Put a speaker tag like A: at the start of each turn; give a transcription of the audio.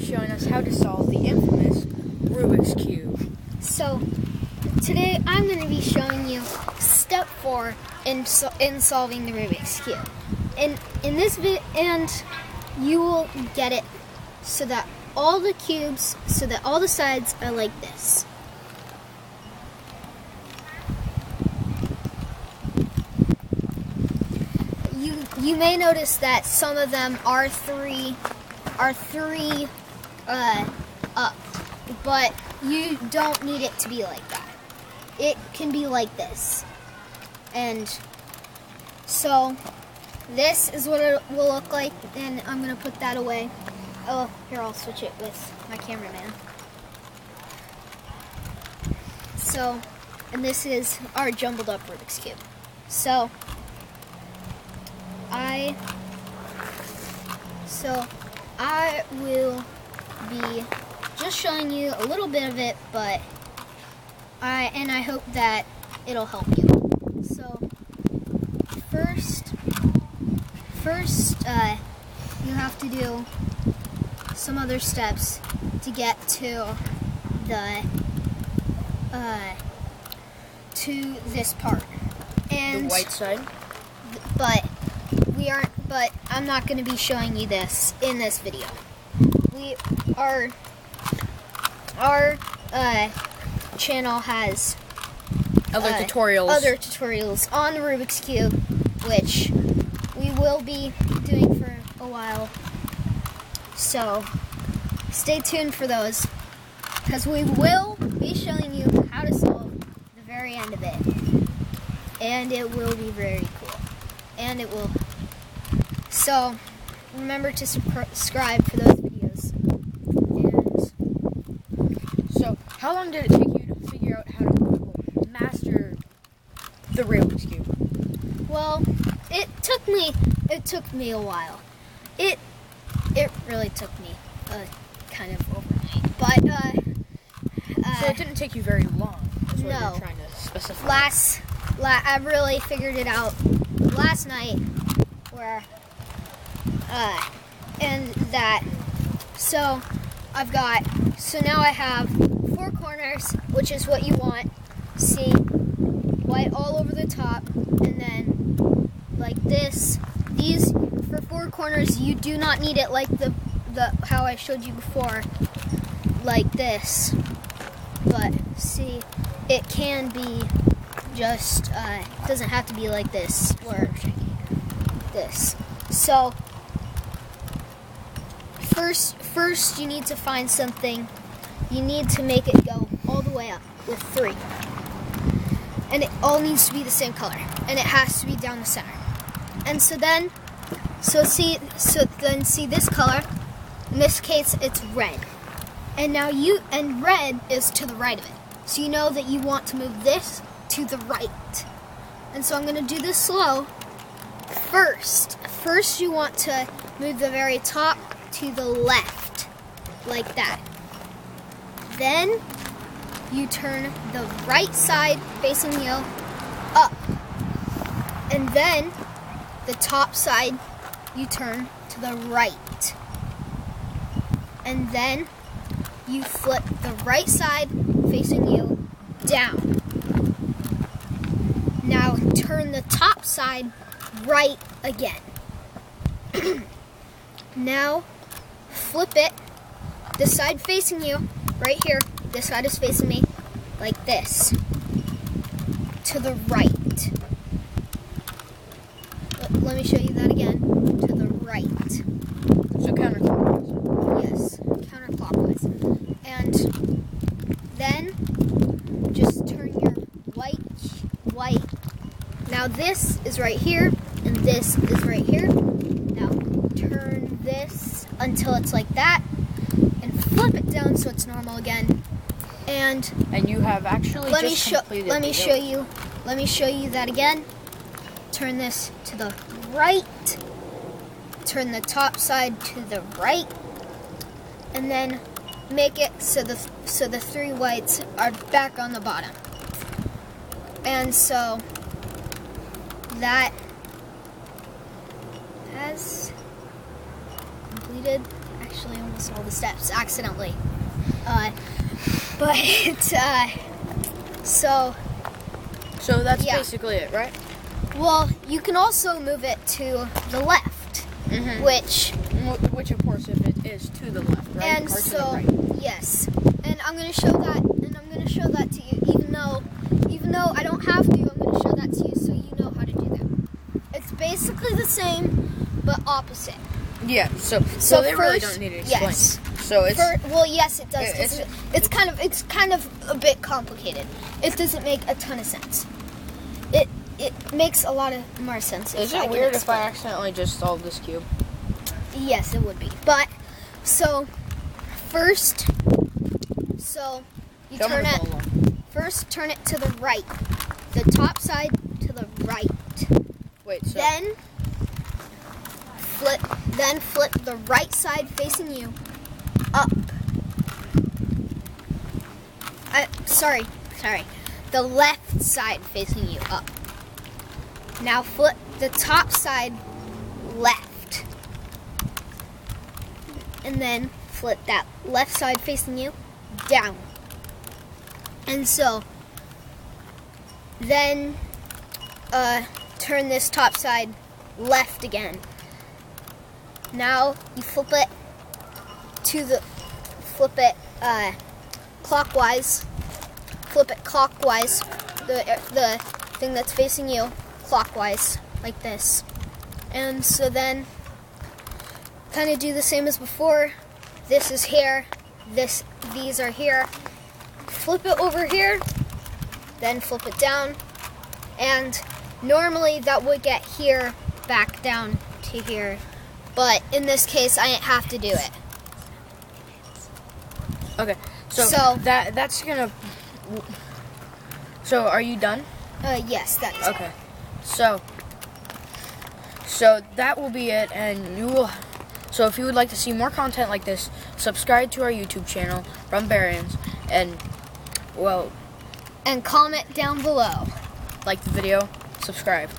A: showing us how to solve the infamous Rubik's Cube.
B: So, today I'm going to be showing you step 4 in solving the Rubik's Cube. In this video, and you will get it so that all the cubes, so that all the sides are like this. You may notice that some of them are three up, but you don't need it to be like that. It can be like this. And so this is what it will look like, and I'm going to put that away. Oh, here, I'll switch it with my cameraman. So, and this is our jumbled up Rubik's Cube. So, I will be just showing you a little bit of it, but I hope that it'll help you. So first you have to do some other steps to get to this part. And
A: the white side.
B: But I'm not going to be showing you this in this video. Our channel has
A: other tutorials
B: on the Rubik's Cube, which we will be doing for a while. So stay tuned for those, because we will be showing you how to solve the very end of it, and it will be very cool. And it will. So remember to subscribe for those videos. And
A: so, how long did it take you to figure out how to master the Rubik's Cube?
B: Well, it took me a while. It really took me kind of overnight. But
A: so it didn't take you very long. That's what
B: no.
A: you're trying to specify.
B: I really figured it out last night, where and that. So now I have 4 corners, which is what you want. See, white all over the top, and then like this. These for 4 corners, you do not need it like the how I showed you before, like this. But see, it can be just it doesn't have to be like this or this. So first you need to find something. You need to make it go all the way up with 3, and it all needs to be the same color, and it has to be down the center. And then see this color. In this case, it's red, and red is to the right of it. So you know that you want to move this to the right. And so I'm going to do this slow. First you want to move the very top to the left, like that. Then you turn the right side facing you up. And then the top side you turn to the right. And then you flip the right side facing you down. Now turn the top side right again. Now flip it, this side facing you, right here, this side is facing me, like this, to the right. Let me show you that again, to the right.
A: So counterclockwise.
B: Yes, counterclockwise. And then just turn your white. Now this is right here, and this is right here. Now turn this until it's like that, and flip it down so it's normal again. And
A: you have actually
B: let me show you that again. Turn this to the right. Turn the top side to the right, and then make it so the 3 whites are back on the bottom. And so that has completed. I actually almost all the steps accidentally. So
A: that's
B: yeah.
A: basically it, right?
B: Well, you can also move it to the left, which
A: of course, if it is to the left, right?
B: and
A: or to
B: so
A: the right.
B: yes, and I'm gonna show that, to you, even though I don't have to. I'm gonna show that to you so you know how to do that. It's basically the same, but opposite.
A: Yeah. So they really don't need to explain.
B: Yes.
A: So it's
B: Well, yes, it does. It's kind of a bit complicated. It doesn't make a ton of sense. It makes a lot of more sense.
A: Is it weird if I accidentally just solved this cube?
B: Yes, it would be. But so first, you turn it to the right, the top side to the right.
A: Wait. So
B: Then flip the right side facing you up. Sorry. The left side facing you up. Now flip the top side left. And then flip that left side facing you down. And so then turn this top side left again. Now you flip it clockwise. Flip it clockwise. The thing that's facing you clockwise, like this. And so then kind of do the same as before. This is here. These are here. Flip it over here. Then flip it down. And normally that would get here back down to here. But in this case, I didn't have to do it.
A: Okay, so that's gonna. So are you done?
B: Yes, that is.
A: Okay, so that will be it, and you will. So if you would like to see more content like this, subscribe to our YouTube channel, Rumbarians, and well,
B: and comment down below.
A: like the video, subscribe.